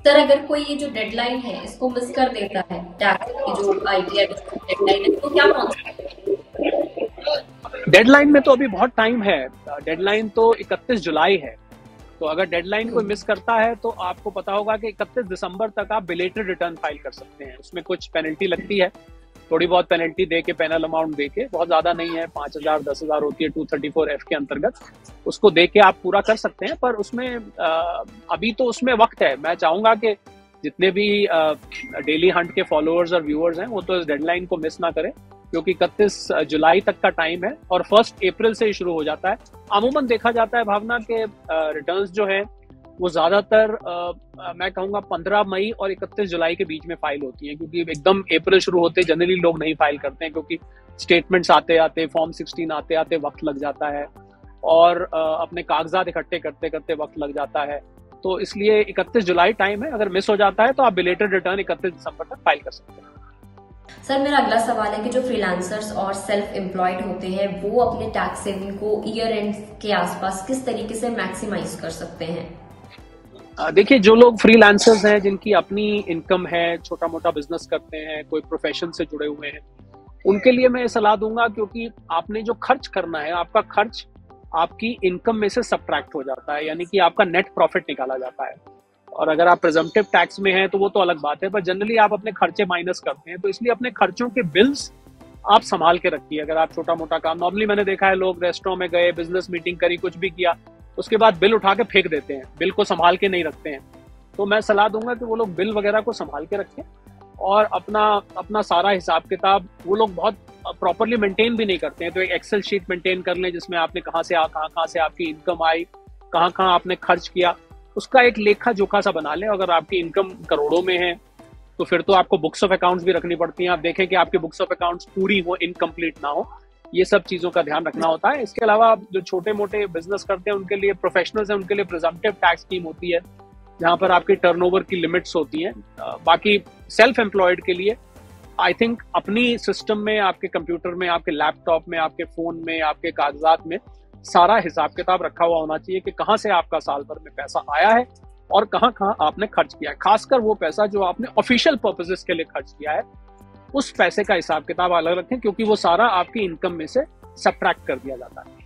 Sir अगर कोई ये जो डेडलाइन है इसको मिस कर देता है, टैक्स की जो आईटीआर डेडलाइन है, तो क्या कॉन्सिक्वेंस? डेडलाइन में तो अभी बहुत टाइम है। डेडलाइन तो 31 जुलाई है। तो अगर डेडलाइन कोई मिस करता है तो आपको पता होगा कि 31 दिसंबर तक आप बिलेटेड रिटर्न फाइल कर सकते हैं। उसमें कुछ पेनल्टी लगती है, थोड़ी बहुत पेनल्टी दे के, पेनल अमाउंट दे के, बहुत ज्यादा नहीं है, 5,000 10,000 होती है 234F के अंतर्गत, उसको दे के आप पूरा कर सकते हैं। पर उसमें अभी तो उसमें वक्त है। मैं चाहूंगा कि जितने भी डेली हंट के फॉलोअर्स और व्यूअर्स हैं वो तो इस डेडलाइन को मिस ना करें, क्योंकि 31 जुलाई तक का टाइम है और 1 अप्रैल से ही शुरू हो जाता है। अमूमन देखा जाता है भावना के रिटर्न्स जो है वो ज्यादातर मैं कहूंगा 15 मई और 31 जुलाई के बीच में फाइल होती हैं, क्योंकि एकदम अप्रैल शुरू होते जनरली लोग नहीं फाइल करते हैं, क्योंकि स्टेटमेंट्स आते आते, फॉर्म 16 आते आते वक्त लग जाता है और अपने कागजात इकट्ठे करते करते वक्त लग जाता है। तो इसलिए 31 जुलाई टाइम है। अगर मिस हो जाता है तो आप बिलेटेड रिटर्न 31 दिसंबर तक फाइल कर सकते हैं। सर मेरा अगला सवाल है कि जो फ्रीलांसर्स और सेल्फ एम्प्लॉयड होते हैं वो अपने टैक्स सेविंग को ईयर एंड के आसपास किस तरीके से मैक्सिमाइज कर सकते हैं? देखिए, जो लोग फ्रीलांसर्स हैं, जिनकी अपनी इनकम है, छोटा मोटा बिजनेस करते हैं, कोई प्रोफेशन से जुड़े हुए हैं, उनके लिए मैं सलाह दूंगा, क्योंकि आपने जो खर्च करना है, आपका खर्च आपकी इनकम में से सब्ट्रैक्ट हो जाता है, यानी कि आपका नेट प्रॉफिट निकाला जाता है। और अगर आप प्रिजम्पटिव टैक्स में हैं तो वो तो अलग बात है, पर जनरली आप अपने खर्चे माइनस करते हैं। तो इसलिए अपने खर्चों के बिल्स आप संभाल के रखिए। अगर आप छोटा मोटा काम, नॉर्मली मैंने देखा है लोग रेस्टोरेंट में गए, बिजनेस मीटिंग करी, कुछ भी किया, उसके बाद बिल उठा के फेंक देते हैं, बिल को संभाल के नहीं रखते हैं। तो मैं सलाह दूंगा कि वो लोग बिल वगैरह को संभाल के रखें और अपना सारा हिसाब किताब वो लोग बहुत प्रॉपरली मेंटेन भी नहीं करते हैं। तो एक एक्सेल शीट मेंटेन कर लें जिसमें आपने कहाँ से आपकी इनकम आई, कहाँ आपने खर्च किया, उसका एक लेखा जोखा सा बना लें। अगर आपकी इनकम करोड़ों में है तो फिर तो आपको बुक्स ऑफ अकाउंट्स भी रखनी पड़ती हैं। आप देखें कि आपकी बुक्स ऑफ अकाउंट्स पूरी हो, इनकम्प्लीट ना हो। ये सब चीजों का ध्यान रखना होता है। इसके अलावा जो छोटे मोटे बिजनेस करते हैं उनके लिए, प्रोफेशनल्स हैं, उनके लिए प्रिजम्पटिव टैक्स स्कीम होती है जहां पर आपकी टर्नओवर की लिमिट्स होती हैं। बाकी सेल्फ एम्प्लॉयड के लिए आई थिंक अपनी सिस्टम में, आपके कंप्यूटर में, आपके लैपटॉप में, आपके फोन में, आपके कागजात में सारा हिसाब किताब रखा हुआ होना चाहिए कि कहाँ से आपका साल भर में पैसा आया है और कहाँ आपने खर्च किया है। खासकर वो पैसा जो आपने ऑफिशियल पर्पसेस के लिए खर्च किया है, उस पैसे का हिसाब किताब अलग रखें, क्योंकि वो सारा आपकी इनकम में से सब्ट्रैक्ट कर दिया जाता है।